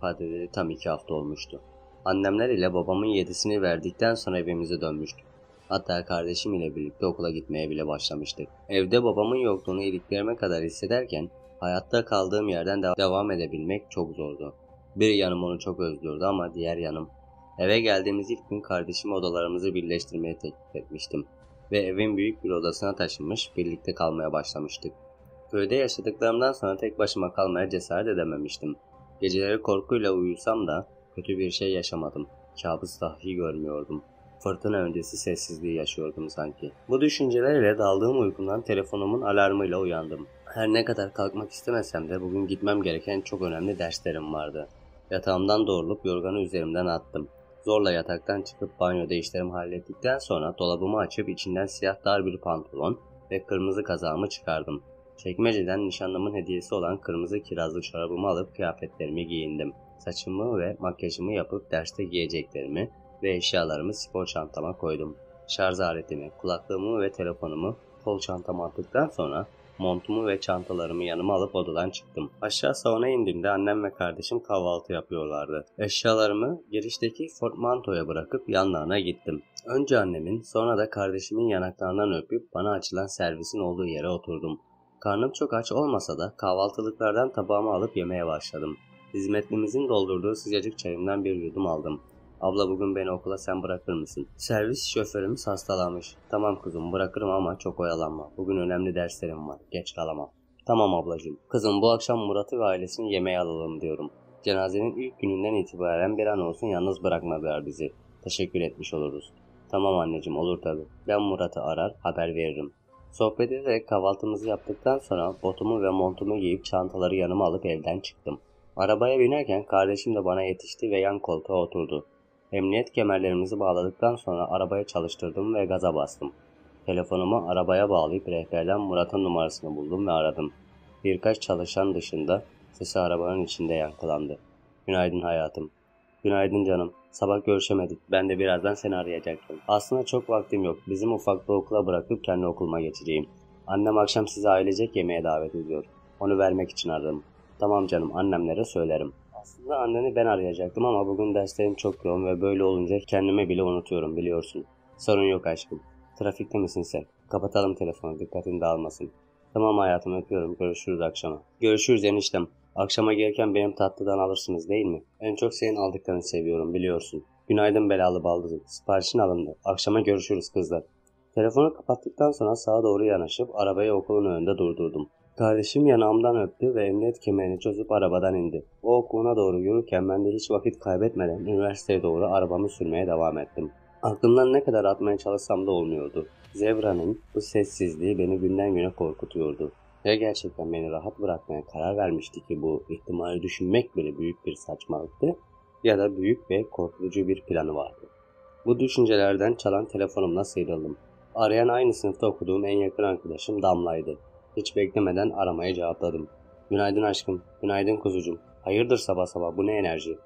ifade edildi tam 2 hafta olmuştu. Annemler ile babamın yedisini verdikten sonra evimize dönmüştük. Hatta kardeşim ile birlikte okula gitmeye bile başlamıştık. Evde babamın yokluğunu iliklerime kadar hissederken hayatta kaldığım yerden devam edebilmek çok zordu. Bir yanım onu çok özlüyordu ama diğer yanım. Eve geldiğimiz ilk gün kardeşime odalarımızı birleştirmeye teklif etmiştim. Ve evin büyük bir odasına taşınmış, birlikte kalmaya başlamıştık. Köyde yaşadıklarımdan sonra tek başıma kalmaya cesaret edememiştim. Geceleri korkuyla uyusam da kötü bir şey yaşamadım. Kabus dahi görmüyordum. Fırtına öncesi sessizliği yaşıyordum sanki. Bu düşüncelerle daldığım uykumdan telefonumun alarmıyla uyandım. Her ne kadar kalkmak istemesem de bugün gitmem gereken çok önemli derslerim vardı. Yatağımdan doğrulup yorganı üzerimden attım. Zorla yataktan çıkıp banyoda işlerimi hallettikten sonra dolabımı açıp içinden siyah dar bir pantolon ve kırmızı kazağımı çıkardım. Çekmeceden nişanlımın hediyesi olan kırmızı kirazlı çorabımı alıp kıyafetlerimi giyindim. Saçımı ve makyajımı yapıp derste giyeceklerimi ve eşyalarımı spor çantama koydum. Şarj aletimi, kulaklığımı ve telefonumu kol çantama attıktan sonra montumu ve çantalarımı yanıma alıp odadan çıktım. Aşağı salona indiğimde annem ve kardeşim kahvaltı yapıyorlardı. Eşyalarımı girişteki portmantoya bırakıp yanlarına gittim. Önce annemin, sonra da kardeşimin yanaklarından öpüp bana açılan servisin olduğu yere oturdum. Karnım çok aç olmasa da kahvaltılıklardan tabağımı alıp yemeye başladım. Hizmetlimizin doldurduğu sıcacık çayımdan bir yudum aldım. Abla bugün beni okula sen bırakır mısın? Servis şoförümüz hastalanmış. Tamam kızım bırakırım ama çok oyalanma. Bugün önemli derslerim var. Geç kalamam. Tamam ablacığım. Kızım bu akşam Murat'ı ve ailesini yemeğe alalım diyorum. Cenazenin ilk gününden itibaren bir an olsun yalnız bırakmadılar bizi. Teşekkür etmiş oluruz. Tamam anneciğim olur tabii. Ben Murat'ı arar haber veririm. Sohbet ederek kahvaltımızı yaptıktan sonra botumu ve montumu giyip çantaları yanıma alıp evden çıktım. Arabaya binerken kardeşim de bana yetişti ve yan koltuğa oturdu. Emniyet kemerlerimizi bağladıktan sonra arabayı çalıştırdım ve gaza bastım. Telefonumu arabaya bağlayıp rehberden Murat'ın numarasını buldum ve aradım. Birkaç çalışan dışında sesi arabanın içinde yankılandı. Günaydın hayatım. Günaydın canım. Sabah görüşemedik. Ben de birazdan seni arayacaktım. Aslında çok vaktim yok. Bizim ufaklığı okula bırakıp kendi okuluma geçeceğim. Annem akşam sizi ailecek yemeğe davet ediyor. Onu vermek için aradım. Tamam canım annemlere söylerim. Aslında anneni ben arayacaktım ama bugün derslerim çok yoğun ve böyle olunca kendimi bile unutuyorum biliyorsun. Sorun yok aşkım. Trafikte misin sen? Kapatalım telefonu dikkatin dağılmasın. Tamam hayatım öpüyorum. Görüşürüz akşama. Görüşürüz eniştem. Akşama gelirken benim tatlıdan alırsınız değil mi? En çok senin aldıklarını seviyorum biliyorsun. Günaydın belalı baldızım. Siparişin alındı. Akşama görüşürüz kızlar. Telefonu kapattıktan sonra sağa doğru yanaşıp arabayı okulun önünde durdurdum. Kardeşim yanağımdan öptü ve emniyet kemerini çözüp arabadan indi. O okuluna doğru yürürken ben de hiç vakit kaybetmeden üniversiteye doğru arabamı sürmeye devam ettim. Aklımdan ne kadar atmaya çalışsam da olmuyordu. Zebra'nın bu sessizliği beni günden güne korkutuyordu. Ya gerçekten beni rahat bırakmaya karar vermişti ki bu ihtimali düşünmek bile büyük bir saçmalıktı ya da büyük ve korkutucu bir planı vardı. Bu düşüncelerden çalan telefonumla sıyrıldım. Arayan aynı sınıfta okuduğum en yakın arkadaşım Damla'ydı. Hiç beklemeden aramaya cevapladım. Günaydın aşkım, günaydın kuzucum. Hayırdır sabah sabah bu ne enerji?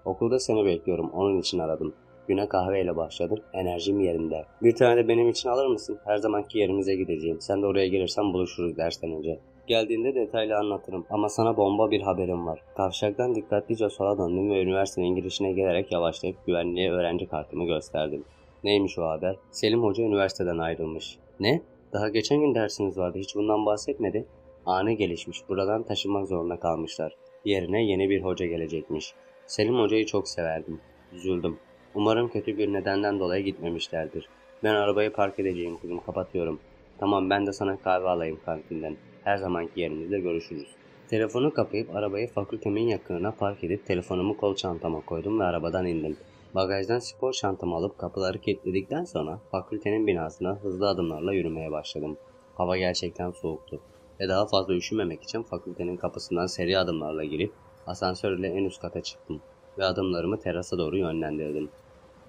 Okulda seni bekliyorum onun için aradım. Güne kahveyle başladım, enerjim yerinde. Bir tane de benim için alır mısın? Her zamanki yerimize gideceğim. Sen de oraya gelirsen buluşuruz dersten önce. Geldiğinde detaylı anlatırım ama sana bomba bir haberim var. Kavşaktan dikkatlice sola döndüm ve üniversitenin girişine gelerek yavaşlayıp güvenliğe öğrenci kartımı gösterdim. Neymiş o haber? Selim Hoca üniversiteden ayrılmış. Ne? Daha geçen gün dersiniz vardı. Hiç bundan bahsetmedi. Ani gelişmiş. Buradan taşınmak zorunda kalmışlar. Yerine yeni bir hoca gelecekmiş. Selim Hoca'yı çok severdim. Üzüldüm. Umarım kötü bir nedenden dolayı gitmemişlerdir. Ben arabayı park edeceğim kızım. Kapatıyorum. Tamam ben de sana kahve alayım kantinden. Her zamanki yerimizde görüşürüz. Telefonu kapayıp arabayı fakültemin yakınına park edip telefonumu kol çantama koydum ve arabadan indim. Bagajdan spor çantamı alıp kapıları kilitledikten sonra fakültenin binasına hızlı adımlarla yürümeye başladım. Hava gerçekten soğuktu ve daha fazla üşümemek için fakültenin kapısından seri adımlarla girip asansörle en üst kata çıktım ve adımlarımı terasa doğru yönlendirdim.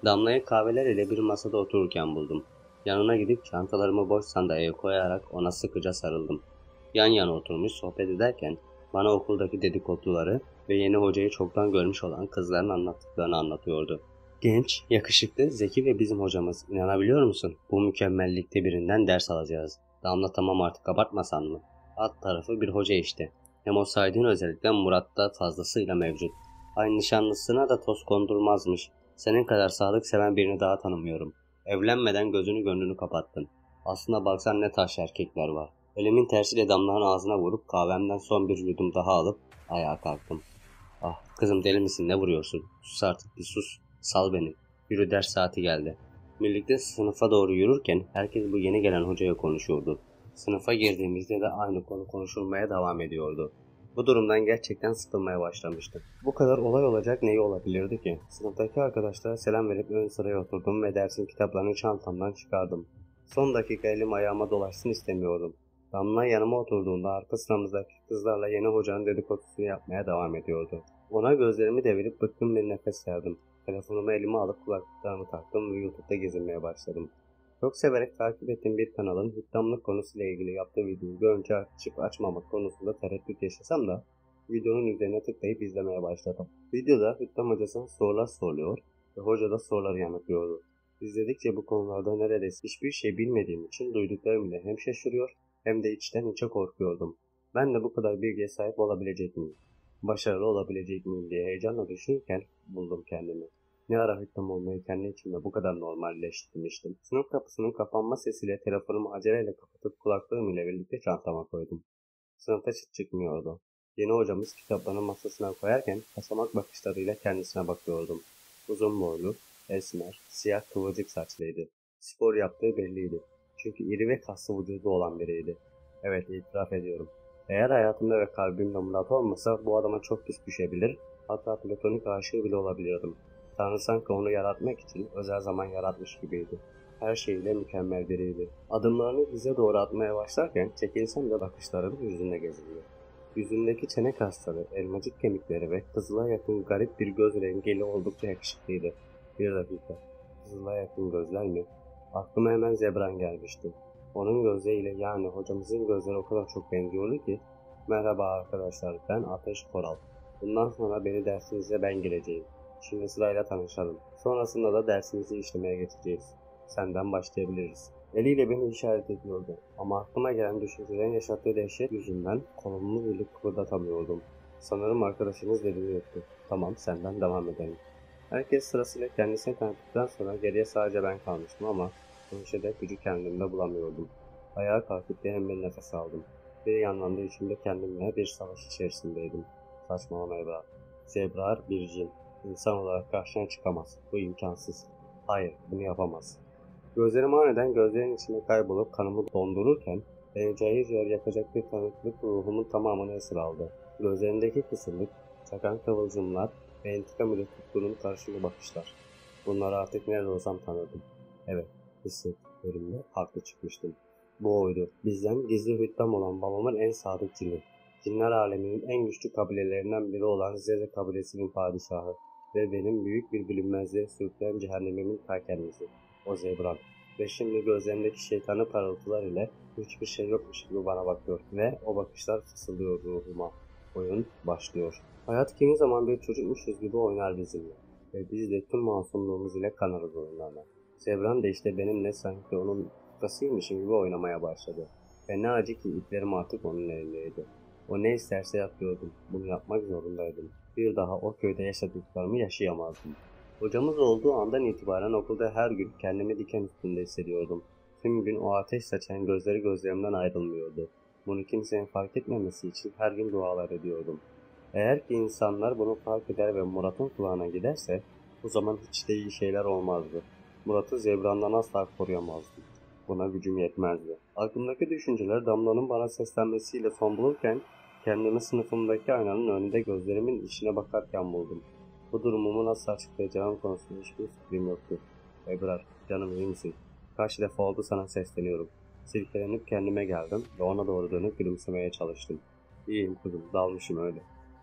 Damla'yı kahveler ile bir masada otururken buldum. Yanına gidip çantalarımı boş sandalyeye koyarak ona sıkıca sarıldım. Yan yana oturmuş sohbet ederken bana okuldaki dedikoduları ve yeni hocayı çoktan görmüş olan kızların anlattıklarını anlatıyordu. Genç, yakışıklı, zeki ve bizim hocamız. İnanabiliyor musun? Bu mükemmellikte birinden ders alacağız. Damla tamam artık abartmasan mı? Alt tarafı bir hoca işte. Hem o saydığın özellikle Murat'ta fazlasıyla mevcut. Ay nişanlısına da toz kondurmazmış. Senin kadar sadık seven birini daha tanımıyorum. Evlenmeden gözünü gönlünü kapattın. Aslına baksan ne taş erkekler var. Elimin tersiyle damlanın ağzına vurup kahvemden son bir yudum daha alıp ayağa kalktım. Ah kızım deli misin ne vuruyorsun? Sus artık bir sus. Sal beni. Yürü ders saati geldi. Birlikte sınıfa doğru yürürken herkes bu yeni gelen hocaya konuşuyordu. Sınıfa girdiğimizde de aynı konu konuşulmaya devam ediyordu. Bu durumdan gerçekten sıkılmaya başlamıştım. Bu kadar olay olacak neyi olabilirdi ki? Sınıftaki arkadaşlara selam verip ön sıraya oturdum ve dersin kitaplarını çantamdan çıkardım. Son dakika elim ayağıma dolaşsın istemiyordum. Damla yanıma oturduğunda arka sıramızdaki kızlarla yeni hocanın dedikodusunu yapmaya devam ediyordu. Ona gözlerimi devirip bıkkın bir nefes verdim. Telefonumu elime alıp kulaklıklarımı taktım ve YouTube'da gezinmeye başladım. Çok severek takip ettiğim bir kanalın hüddamlık konusuyla ilgili yaptığı videoyu görünce açıp açmamak konusunda tereddüt yaşasam da videonun üzerine tıklayıp izlemeye başladım. Videoda hüddam hocasına sorular soruluyor ve hoca da soruları yanıtlıyordu. İzledikçe bu konularda neredeyse hiçbir şey bilmediğim için duyduklarım ile hem şaşırıyor hem de içten içe korkuyordum. Ben de bu kadar bilgiye sahip olabilecek miyim? Başarılı olabilecek miyim diye heyecanla düşünürken buldum kendimi. Ne ara hüküm olmayı kendi içimde bu kadar normalleştirmiştim. Sınıf kapısının kapanma sesiyle telefonumu aceleyle kapatıp kulaklığım ile birlikte çantama koydum. Sınıfta çıt çıkmıyordu. Yeni hocamız kitaplarını masasına koyarken kaçamak bakışlarıyla kendisine bakıyordum. Uzun boylu, esmer, siyah kıvırcık saçlıydı. Spor yaptığı belliydi. Çünkü iri ve kaslı vücudu olan biriydi. Evet itiraf ediyorum. Eğer hayatımda ve kalbimde Murat olmasa bu adama çok pis düşebilir, hatta platonik aşığı bile olabilirdim. Tanrı sanki onu yaratmak için özel zaman yaratmış gibiydi. Her şeyiyle mükemmel biriydi. Adımlarını bize doğru atmaya başlarken çekilsem de bakışlarım yüzünde geziniyor. Yüzündeki çene kasları, elmacık kemikleri ve kızıla yakın garip bir göz rengiyle oldukça yakışıklıydı. Bir dakika, kızıla yakın gözler mi? Aklıma hemen Zebran gelmişti. Onun gözleriyle yani hocamızın gözleri o kadar çok benziyordu ki. Merhaba arkadaşlar, ben Ateş Koral. Bundan sonra beni dersinizde ben gireceğim. Şimdi sırayla tanışalım. Sonrasında da dersimizi işlemeye geçeceğiz. Senden başlayabiliriz. Eliyle beni işaret ediyordu. Ama aklıma gelen düşüncelerin yaşattığı dehşet yüzünden kolumu bile kıpırdatamıyordum. Sanırım arkadaşımız dediğini yaptı. Tamam senden devam edelim. Herkes sırasıyla kendisini tanıttıktan sonra geriye sadece ben kalmıştım ama konuşacak gücü kendimde bulamıyordum. Ayağa kalkıp derin bir nefes aldım. Bir yandan da içimde kendimle bir savaş içerisindeydim. Saçmalamayı bırak. Zebrar bir cin. İnsan olarak karşına çıkamaz. Bu imkansız. Hayır, bunu yapamaz. Gözlerim aniden gözlerin içinde kaybolup kanımı dondururken beni cayır cayır yakacak bir tanıklık ruhumun tamamını esir aldı. Gözlerindeki kısırlık, çakan kıvılcımlar ve intikam ile tuttuğum karşılı bakışlar. Bunları artık nerede olsam tanırdım. Evet, hissettiklerimle haklı çıkmıştım. Bu oydu. Bizden gizli hüddam olan babamın en sadık cini. Cinler aleminin en güçlü kabilelerinden biri olan Zeze kabilesinin padişahı ve benim büyük bir bilinmezliğe sürükleyen cehennemimin ta kendisi. O Zebran. Ve şimdi gözlerindeki şeytanı parıltılar ile hiçbir şey yokmuş gibi bana bakıyor ve o bakışlar fısıldıyor ruhuma. Oyun başlıyor. Hayat kimi zaman bir çocukmuşuz gibi oynar bizimle ve biz de tüm masumluğumuz ile kanarız oyunlarla. Zebran da işte benimle sanki onun tutasıymışım gibi oynamaya başladı. Ve ne acı ki iplerim artık onun elindeydi. O ne isterse yapıyordum. Bunu yapmak zorundaydım. Bir daha o köyde yaşadıklarımı yaşayamazdım. Hocamız olduğu andan itibaren okulda her gün kendimi diken üstünde hissediyordum. Tüm gün o ateş saçan gözleri gözlerimden ayrılmıyordu. Bunu kimsenin fark etmemesi için her gün dualar ediyordum. Eğer ki insanlar bunu fark eder ve Murat'ın kulağına giderse o zaman hiç de iyi şeyler olmazdı. Murat'ı Zebran'dan asla koruyamazdım. Buna gücüm yetmezdi. Aklımdaki düşünceler Damla'nın bana seslenmesiyle son bulurken kendimi sınıfımdaki aynanın önünde gözlerimin içine bakarken buldum. Bu durumumu nasıl açıklayacağım konusunda hiçbir fikrim yoktu. Ebrar, canım iyi misin? Kaç defa oldu sana sesleniyorum. Silkelenip kendime geldim ve ona doğru dönüp gülümsemeye çalıştım. İyiyim kızım, dalmışım öyle.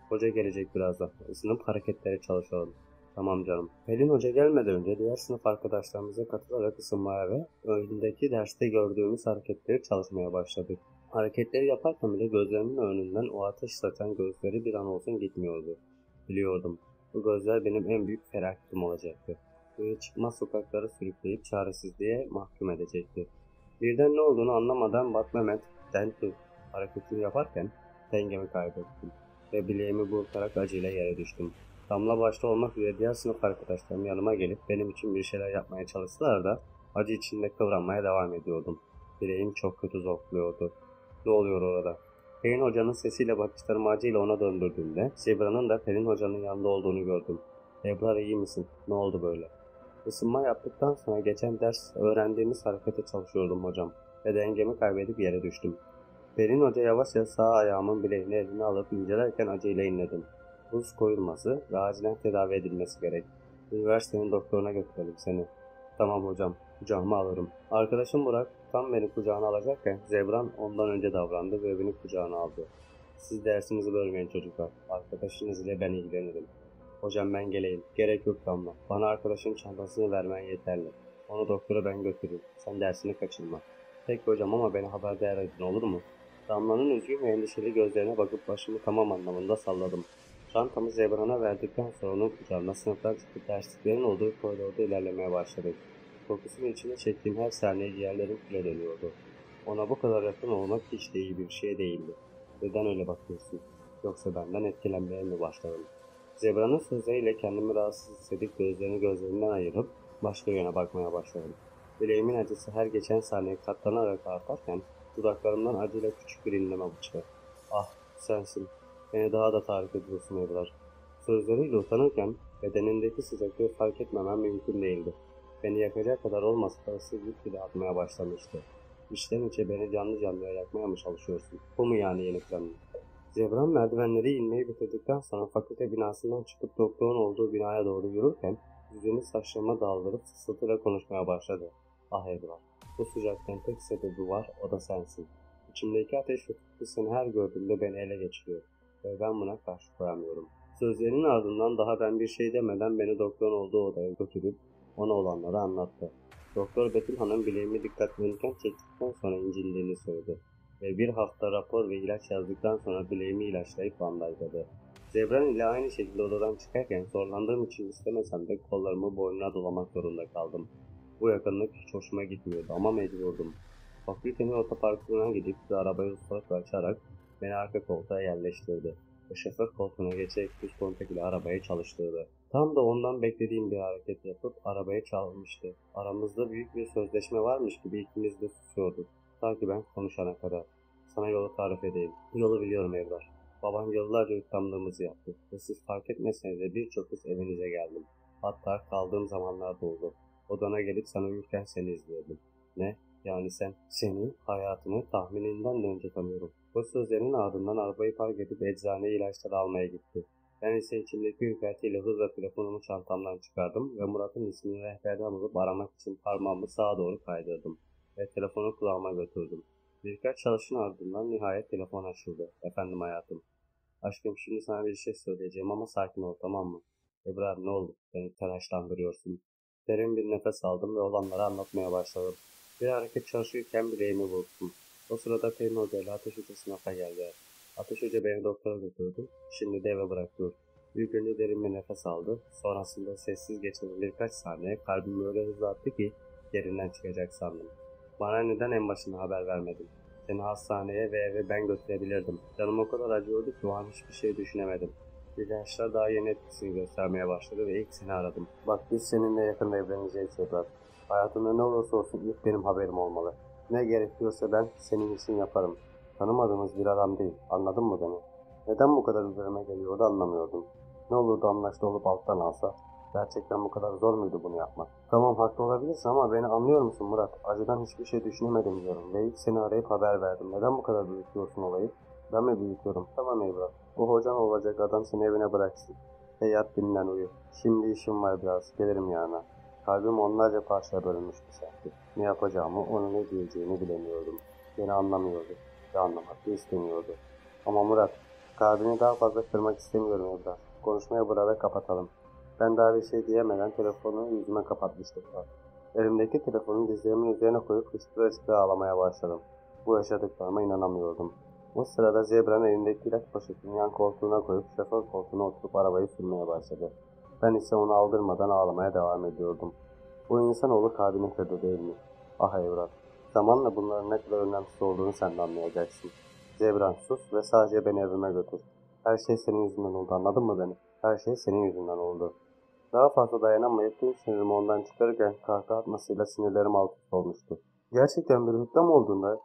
Hoca gelecek birazdan. Isınıp hareketlere çalışalım. Tamam canım. Pelin Hoca gelmeden önce diğer sınıf arkadaşlarımıza katılarak ısınmaya ve önündeki derste gördüğümüz hareketleri çalışmaya başladık. Hareketleri yaparken bile gözlerimin önünden o ateş saçan gözleri bir an olsun gitmiyordu. Biliyordum. Bu gözler benim en büyük felaketim olacaktı. Beni çıkmaz sokaklara sürükleyip çaresizliğe mahkum edecekti. Birden ne olduğunu anlamadan Bat Mehmet Dentü hareketini yaparken dengemi kaybettim ve bileğimi burkarak acıyla yere düştüm. Damla başta olmak üzere diğer sınıf arkadaşlarım yanıma gelip benim için bir şeyler yapmaya çalıştılar da acı içinde kıvranmaya devam ediyordum. Bileğim çok kötü zonkluyordu. Ne oluyor orada? Pelin Hoca'nın sesiyle bakışlarımı acıyla ona döndürdüğümde Zebra'nın da Pelin Hoca'nın yanında olduğunu gördüm. Ebrar iyi misin? Ne oldu böyle? Isınma yaptıktan sonra geçen ders öğrendiğimiz harekete çalışıyordum hocam ve dengemi kaybedip yere düştüm. Pelin Hoca yavaşça sağ ayağımın bileğini eline alıp incelerken acıyla inledim. Buz koyulması ve acilen tedavi edilmesi gerek. Üniversitenin doktoruna götürelim seni. Tamam hocam, kucağıma alırım. Arkadaşım Burak tam beni kucağına alacakken Zebran ondan önce davrandı ve beni kucağına aldı. Siz dersinizi bölmeyin çocuklar. Arkadaşınız ile ben ilgilenirim. Hocam ben geleyim. Gerek yok Damla. Bana arkadaşın çantasını vermen yeterli. Onu doktora ben götürürüm. Sen dersini kaçırma. Peki hocam ama beni haberdar edin olur mu? Damla'nın üzgün ve endişeli gözlerine bakıp başımı tamam anlamında salladım. Çantamı Zebran'a verdikten sonra onun kucağına sınıftan çıkıp dersliklerin olduğu koridorda ilerlemeye başladık. Kokusunu içine çektiğim her saniye ciğerlerim küle dönüyordu. Ona bu kadar yakın olmak hiç de iyi bir şey değildi. Neden öyle bakıyorsun? Yoksa benden etkilenmeye mi başladın? Zebra'nın sözleriyle kendimi rahatsız hissedip gözlerini gözlerimden ayırıp başka yöne bakmaya başladım. Bileğimin acısı her geçen saniye katlanarak artarken dudaklarımdan acıyla küçük bir inleme uçtu. Ah sensin. Beni daha da tahrik ediyorsun Ebrar. Sözleriyle utanırken bedenindeki sıcaklığı fark etmemem mümkün değildi. Beni yakacak kadar olmasa da ısı gitgide atmaya başlamıştı. İçten içe beni canlı canlıya yakmaya mı çalışıyorsun? Bu mu yani yeni planın? Zebran merdivenleri inmeyi bitirdikten sonra fakülte binasından çıkıp doktorun olduğu binaya doğru yürürken yüzünü saçlarıma daldırıp fısıltıyla konuşmaya başladı. Ah Ebrar, bu sıcaktan tek sebebi var, o da sensin. İçimdeki ateş ve tutku seni her gördüğümde beni ele geçiriyor ve ben buna karşı koyamıyorum. Sözlerinin ardından daha ben bir şey demeden beni doktorun olduğu odaya götürüp ona olanları anlattı. Doktor Betül Hanım bileğimi dikkatlenirken çektikten sonra incindiğini söyledi ve bir hafta rapor ve ilaç yazdıktan sonra bileğimi ilaçlayıp bandajladı. Zebran ile aynı şekilde odadan çıkarken zorlandığım için istemesem de kollarımı boynuna dolamak zorunda kaldım. Bu yakınlık hiç hoşuma gitmiyordu ama mecburdum. Fakültenin otoparkına gidip bir arabayı ustalıkla açarak beni arka koltuğa yerleştirdi ve şoför koltuğuna geçerek düz kontak ile arabayı çalıştırdı. Tam da ondan beklediğim bir hareket yapıp arabayı çalmıştı. Aramızda büyük bir sözleşme varmış gibi ikimiz de susuyorduk. Ta ki ben konuşana kadar. Sana yolu tarif edeyim. Yolu biliyorum Ebrar. Babam yıllarca yutlandığımızı yaptı ve siz fark etmeseniz de birçok kez evinize geldim. Hatta kaldığım zamanlar da oldu. Odana gelip sana uyurken seni izliyordum. Ne? Yani seni, hayatını tahmininden de önce tanıyorum. Bu sözlerin ardından arabayı park edip eczaneye ilaçları almaya gitti. Ben ise içimdeki ürpertiyle hızla telefonumu çantamdan çıkardım ve Murat'ın ismini rehberden bulup aramak için parmağımı sağa doğru kaydırdım ve telefonu kulağıma götürdüm. Birkaç çalışın ardından nihayet telefon açıldı. Efendim hayatım. Aşkım şimdi sana bir şey söyleyeceğim ama sakin ol tamam mı? Ebrar ne oldu? Beni telaşlandırıyorsun. Derin bir nefes aldım ve olanları anlatmaya başladım. Bir hareket çalışırken bileğimi burktum. O sırada Pelin Hoca ile Ateş Hoca sınıfa geldi. Ateş Hoca beni doktora götürdü. Şimdi de eve bırakıyor. İlk önce derin bir nefes aldı. Sonrasında sessiz geçen birkaç saniye kalbim öyle hızlı attı ki yerinden çıkacak sandım. Bana neden en başına haber vermedin? Seni hastaneye ve eve ben götürebilirdim. Canım o kadar acıyordu ki o an hiçbir şey düşünemedim. İlaçlar daha yeni etkisini göstermeye başladı ve ilk seni aradım. Bak biz seninle yakında evleneceğiz Ebrar. Hayatımda ne olursa olsun ilk benim haberim olmalı. Ne gerekiyorsa ben senin için yaparım. Tanımadığımız bir adam değil. Anladın mı beni? Neden bu kadar üzerime geliyordu anlamıyordum. Ne olurdu anlaşlı olup alttan alsa. Gerçekten bu kadar zor muydu bunu yapmak? Tamam haklı olabilirsin ama beni anlıyor musun Murat? Acıdan hiçbir şey düşünemedim diyorum ve ilk seni arayıp haber verdim. Neden bu kadar büyütüyorsun olayı? Ben mi büyütüyorum? Tamam Ebrar. Bu hocan olacak adam seni evine bıraksın. Yat dinlen uyu. Şimdi işim var biraz. Gelirim yana. Kalbim onlarca parçaya bölünmüştü sanki. Ne yapacağımı, onu ne diyeceğini bilemiyordum. Beni anlamıyordu ve anlamak da istemiyordu. Ama Murat, kalbini daha fazla kırmak istemiyorum Ebrar. Konuşmayı burada kapatalım. Ben daha bir şey diyemeden telefonu yüzüme kapatmıştım. Elimdeki telefonu dizlerimin üzerine koyup hıçkıra hıçkıra ağlamaya başladım. Bu yaşadıklarıma inanamıyordum. O sırada Zebra'nın elindeki ilaç poşetini yan koltuğuna koyup şoför koltuğuna oturup arabayı sürmeye başladı. Ben ise onu aldırmadan ağlamaya devam ediyordum. Bu insanoğlu kalbini kırdı değil mi? Ah evlat. Zamanla bunların ne kadar önemsiz olduğunu sen de anlayacaksın. Zebran sus ve sadece beni evime götür. Her şey senin yüzünden oldu anladın mı beni? Her şey senin yüzünden oldu. Daha fazla dayanamayıp tüm sinirimi ondan çıkarırken kahkaha atmasıyla sinirlerim alt üst olmuştu. Gerçekten bir hüküm olduğunda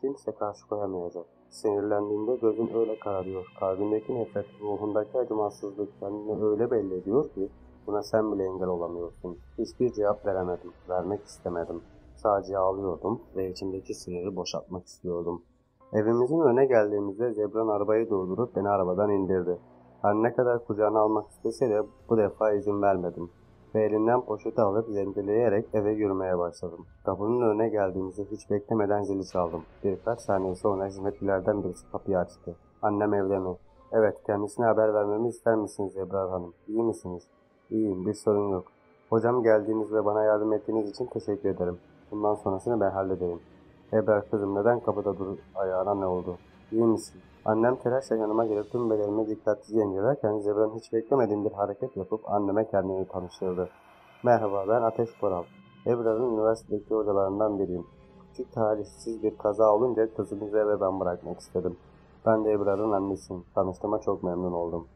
kimse karşı koyamayacak. Sinirlendiğinde gözün öyle kararıyor. Kalbindeki nefret, ruhundaki acımasızlık kendini öyle belli ediyor ki buna sen bile engel olamıyorsun. Hiçbir cevap veremedim. Vermek istemedim. Sadece ağlıyordum ve içimdeki siniri boşaltmak istiyordum. Evimizin önüne geldiğimizde Zebran arabayı durdurup beni arabadan indirdi. Her ne kadar kucağına almak istese de bu defa izin vermedim. Ve elinden poşeti alıp zendeleyerek eve yürümeye başladım. Kapının önüne geldiğimizde hiç beklemeden zili çaldım. Birkaç saniye sonra hizmetlilerden birisi kapıyı açtı. Annem evde mi? Evet, kendisine haber vermemi ister misiniz Ebrar Hanım? İyi misiniz? İyiyim, bir sorun yok. Hocam geldiğiniz ve bana yardım ettiğiniz için teşekkür ederim. Bundan sonrasını ben hallederim. Ebrar kızım neden kapıda dur ayağına ne oldu? İyi misin? Annem telaşla yanıma gelip tüm bedenimi dikkatlice incelerken Zebran hiç beklemediğim bir hareket yapıp anneme kendini tanıştırdı. Merhaba ben Ateş Koral. Ebrar'ın üniversitedeki hocalarından biriyim. Küçük talihsiz bir kaza olunca kızınızı eve ben bırakmak istedim. Ben de Ebrar'ın annesiyim. Tanıştığıma çok memnun oldum.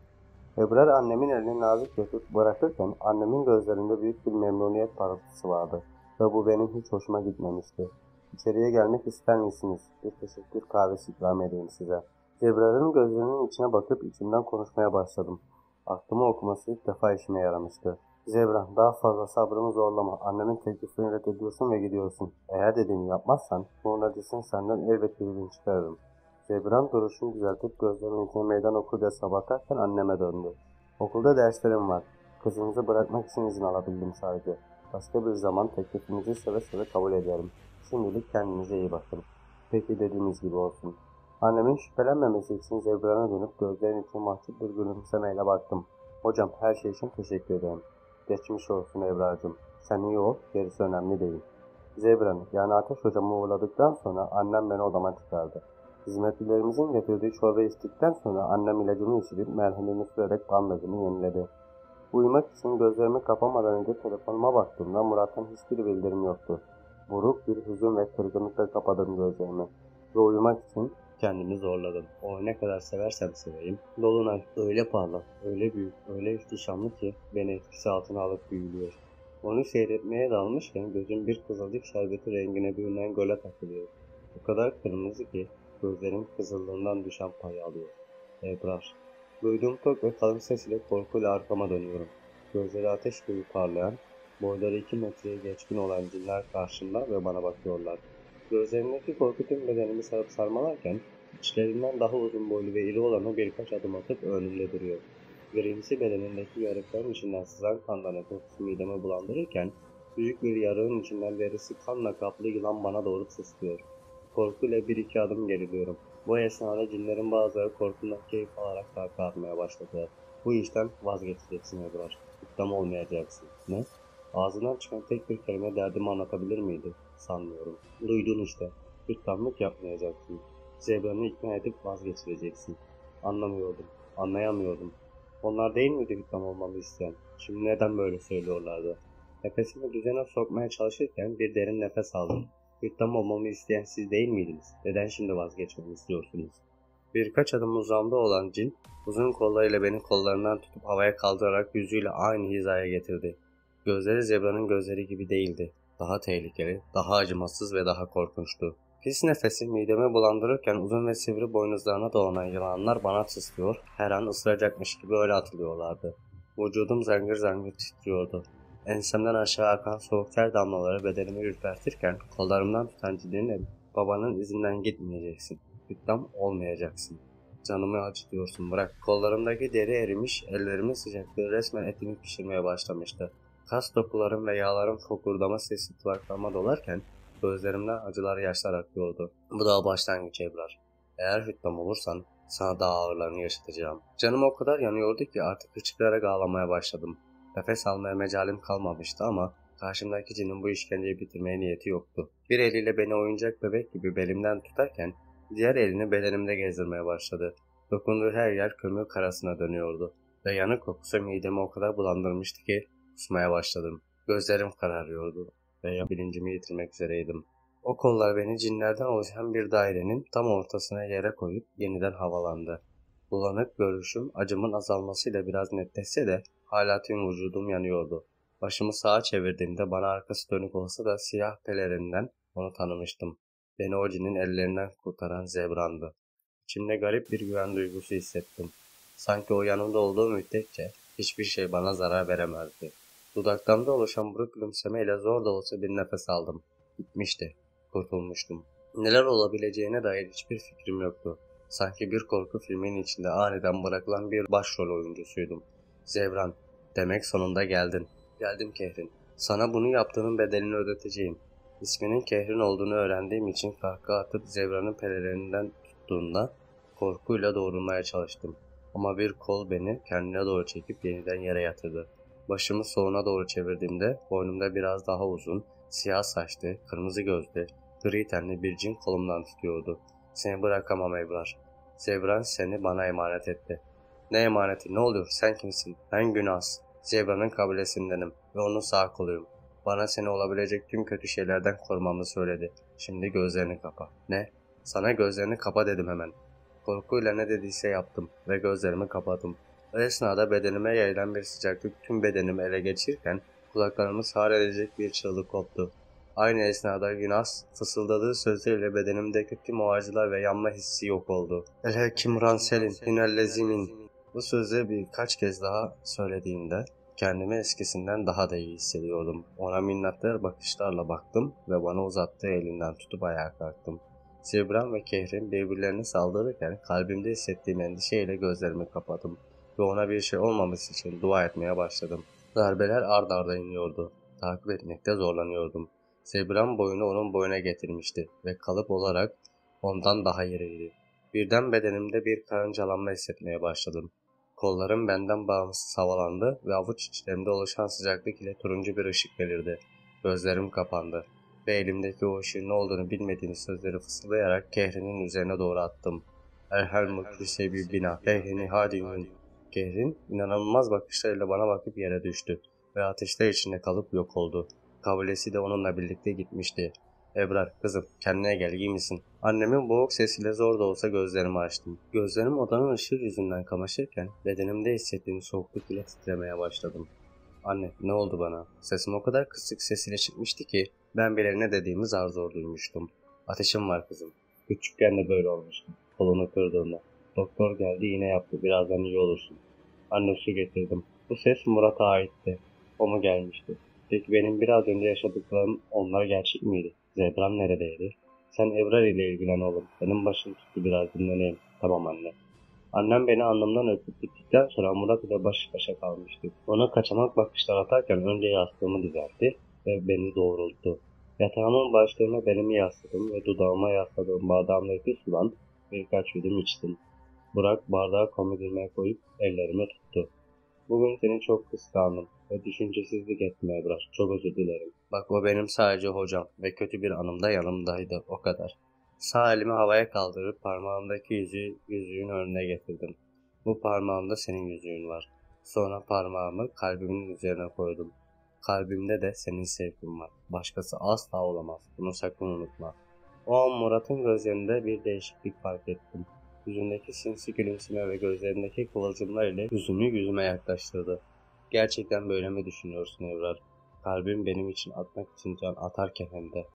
Ebrar annemin elini nazik tutup bırakırken annemin gözlerinde büyük bir memnuniyet parıltısı vardı. Ve bu benim hiç hoşuma gitmemişti. İçeriye gelmek ister misiniz? Bir teşekkür kahvesi ikram edeyim size. Zebra'nın gözlerinin içine bakıp içimden konuşmaya başladım. Aklımı okuması ilk defa işime yaramıştı. Zebra, daha fazla sabrımı zorlama. Annemin teklifini reddediyorsun ve gidiyorsun. Eğer dediğimi yapmazsan, bunun acısını senden elbet bir gün çıkarırım. Zebran duruşunu düzeltip gözlerinin içine meydan okurcasına bakarken anneme döndü. Okulda derslerim var. Kızınızı bırakmak için izin alabildim sadece. Başka bir zaman teklifinizi seve seve kabul ederim. Şimdilik kendinize iyi bakın. Peki dediğiniz gibi olsun. Annemin şüphelenmemesi için Zebra'na dönüp gözlerinin içine mahcup bir gülümsemeyle baktım. Hocam her şey için teşekkür ederim. Geçmiş olsun Ebrar'cığım. Sen iyi ol, gerisi önemli değil. Zebra'nın yani Ateş hocamı uğurladıktan sonra annem beni odama çıkardı. Hizmetlilerimizin getirdiği çorba içtikten sonra annem ilacımı içirip merhemini sürerek bandajımı yeniledi. Uyumak için gözlerimi kapamadan önce telefonuma baktığımda Murat'tan hiçbir bildirim yoktu. Buruk bir hüzün ve kırgınlıkla kapadım gözlerimi. Ve uyumak için kendimi zorladım. O ne kadar seversem seveyim. Dolunay öyle parlak, öyle büyük, öyle ihtişamlı ki beni etkisi altına alıp büyülüyor. Onu seyretmeye dalmışken gözüm bir kızılcık şerbeti rengine bürünen göle takılıyor. O kadar kırmızı ki gözlerim kızıllığından düşen pay alıyor. Ebrar. Duyduğum tok ve kalın ses ile korkuyla arkama dönüyorum. Gözleri ateş gibi parlayan, boyları 2 metreye geçkin olan cinler karşımda ve bana bakıyorlar. Gözlerindeki korku tüm bedenimi sarıp sarmalarken, içlerinden daha uzun boylu ve iri olanı birkaç adım atıp önümde duruyor. Grimsi bedenindeki yarıkların içinden sızan kanların kokusu midemi bulandırırken, büyük bir yarığın içinden derisi kanla kaplı yılan bana doğru sıslıyor. Korkuyla bir iki adım geriliyorum. Bu esnada cinlerin bazıları korkumdan keyif alarak kahkaha atmaya başladılar. Bu işten vazgeçeceksin Ebrar. İkram olmayacaksın. Ne? Ağzından çıkan tek bir kelime derdimi anlatabilir miydi? Sanmıyorum. Duydun işte. İkramlık yapmayacaksın. Zebra'nı ikna edip vazgeçireceksin. Anlamıyordum. Anlayamıyordum. Onlar değil miydi ikram olmamı isteyen? Şimdi neden böyle söylüyorlardı? Nefesimi düzene sokmaya çalışırken bir derin nefes aldım. İkram olmamı isteyen siz değil miydiniz? Neden şimdi vazgeçmemi istiyorsunuz? Birkaç adım uzağımda olan cin, uzun kollarıyla beni kollarından tutup havaya kaldırarak yüzüyle aynı hizaya getirdi. Gözleri Zebra'nın gözleri gibi değildi. Daha tehlikeli, daha acımasız ve daha korkunçtu. Pis nefesi midemi bulandırırken uzun ve sivri boynuzlarına dolanan yılanlar bana tıslıyor, her an ısıracakmış gibi öyle atılıyorlardı. Vücudum zangır zangır titriyordu. Ensemden aşağı akan soğuk ter damlaları bedenimi ürpertirken kollarımdan tutan cinin babanın izinden gitmeyeceksin. İkram olmayacaksın. Canımı acıtıyorsun bırak. Kollarımdaki deri erimiş, ellerimin sıcaklığı resmen etimi pişirmeye başlamıştı. Kas dokularım ve yağlarım fokurdama sesi kulaklarıma dolarken gözlerimden acılar yaşlar akıyordu. Bu da başlangıç Ebrar. Eğer hüddam olursan sana daha ağırlarını yaşatacağım. Canım o kadar yanıyordu ki artık hıçkırarak ağlamaya başladım. Nefes almaya mecalim kalmamıştı ama karşımdaki cinin bu işkenceyi bitirmeye niyeti yoktu. Bir eliyle beni oyuncak bebek gibi belimden tutarken diğer elini bedenimde gezdirmeye başladı. Dokunduğu her yer kömür karasına dönüyordu ve yanık kokusu midemi o kadar bulandırmıştı ki kusmaya başladım. Gözlerim kararıyordu ve bilincimi yitirmek üzereydim. O kollar beni cinlerden oluşan bir dairenin tam ortasına yere koyup yeniden havalandı. Bulanık görüşüm acımın azalmasıyla biraz netleşse de hala tüm vücudum yanıyordu. Başımı sağa çevirdiğimde bana arkası dönük olsa da siyah pelerinden onu tanımıştım. Beni Odin'in ellerinden kurtaran Zebran'dı. İçimde garip bir güven duygusu hissettim. Sanki o yanımda olduğu müddetçe hiçbir şey bana zarar veremezdi. Dudaklarımda oluşan buruk gülümsemeyle zor da olsa bir nefes aldım. Bitmişti. Kurtulmuştum. Neler olabileceğine dair hiçbir fikrim yoktu. Sanki bir korku filminin içinde aniden bırakılan bir başrol oyuncusuydum. Zebran, demek sonunda geldin. Geldim Kehrin. Sana bunu yaptığının bedelini ödeteceğim. İsminin Kehrin olduğunu öğrendiğim için kahkaha atıp Zebran'ın pelerinden tuttuğunda korkuyla doğrulmaya çalıştım. Ama bir kol beni kendine doğru çekip yeniden yere yatırdı. Başımı soluna doğru çevirdiğimde boynumda biraz daha uzun, siyah saçlı, kırmızı gözlü, gri tenli bir cin kolumdan tutuyordu. Seni bırakamam Ebrar. Zebran seni bana emanet etti. Ne emaneti, ne oluyor, sen kimsin? Ben Günahs. Zebra'nın kabilesindenim ve onun sağ koluyum. Bana seni olabilecek tüm kötü şeylerden korumamı söyledi. Şimdi gözlerini kapa. Ne? Sana gözlerini kapa dedim hemen. Korkuyla ne dediyse yaptım ve gözlerimi kapadım. O esnada bedenime yayılan bir sıcaklık tüm bedenimi ele geçirirken kulaklarımı sağır edecek bir çığlık koptu. Aynı esnada Günas fısıldadığı sözleriyle bedenimdeki tüm o acılar ve yanma hissi yok oldu. Elhekim Ranselin, Hinellezimin. Bu sözleri birkaç kez daha söylediğimde kendimi eskisinden daha da iyi hissediyordum. Ona minnettar bakışlarla baktım ve bana uzattığı elinden tutup ayağa kalktım. Zebran ve Kehrin birbirlerine saldırırken kalbimde hissettiğim endişeyle gözlerimi kapadım ve ona bir şey olmaması için dua etmeye başladım. Darbeler ard arda iniyordu. Takip etmekte zorlanıyordum. Zebran boyunu onun boyuna getirmişti ve kalıp olarak ondan daha iriydi. Birden bedenimde bir karıncalanma hissetmeye başladım. Kollarım benden bağımsız havalandı ve avuç içlerimde oluşan sıcaklık ile turuncu bir ışık belirdi. Gözlerim kapandı ve elimdeki o ışığın ne olduğunu bilmediğim sözleri fısıldayarak Kehrin'in üzerine doğru attım. Erhel mutlu bir bina. Kehrin'i hadi. Kehrin inanılmaz bakışlarıyla bana bakıp yere düştü ve ateşler içinde kalıp yok oldu. Kabilesi de onunla birlikte gitmişti. Ebrar, kızım, kendine gel, iyi misin? Annemin boğuk sesiyle zor da olsa gözlerimi açtım. Gözlerim odanın ışığı yüzünden kamaşırken bedenimde hissettiğim soğukluk ile titremeye başladım. Anne, ne oldu bana? Sesim o kadar kısık sesiyle çıkmıştı ki ben bile ne dediğimi zar zor duymuştum. Ateşim var kızım. Küçükken de böyle olmuştu. Kolunu kırdığında. Doktor geldi, iğne yaptı. Birazdan iyi olursun. Anne, su getirdim. Bu ses Murat'a aitti. O mu gelmişti? Peki benim biraz önce yaşadıklarım, onlar gerçek miydi? Zebram neredeydi? Sen Ebrar ile ilgilen oğlum. Benim başım tuttu, biraz dinleneyim. Tamam anne. Annem beni alnımdan öpüp gittikten sonra Murat ile baş başa kalmıştık. Ona kaçamak bakışlar atarken önce yastığımı düzeltti ve beni doğrulttu. Yatağımın başlarına belimi yasladım ve dudağıma yasladığım bardağımdaki sudan birkaç yudum içtim. Burak bardağı komodine koyup ellerimi tuttu. Bugün seni çok kıskandım ve düşüncesizlik etme Ebrar. Çok özür dilerim. Bak, o benim sadece hocam ve kötü bir anım da yanımdaydı, o kadar. Sağ elimi havaya kaldırıp parmağımdaki yüzüğün önüne getirdim. Bu parmağımda senin yüzüğün var. Sonra parmağımı kalbimin üzerine koydum. Kalbimde de senin sevgin var. Başkası asla olamaz. Bunu sakın unutma. O an Murat'ın gözlerinde bir değişiklik fark ettim. Yüzündeki sinsi gülümseme ve gözlerindeki kıvılcımlar ile yüzünü yüzüme yaklaştırdı. Gerçekten böyle mi düşünüyorsun Evrar? Kalbim benim için atmak için can atarken hem de.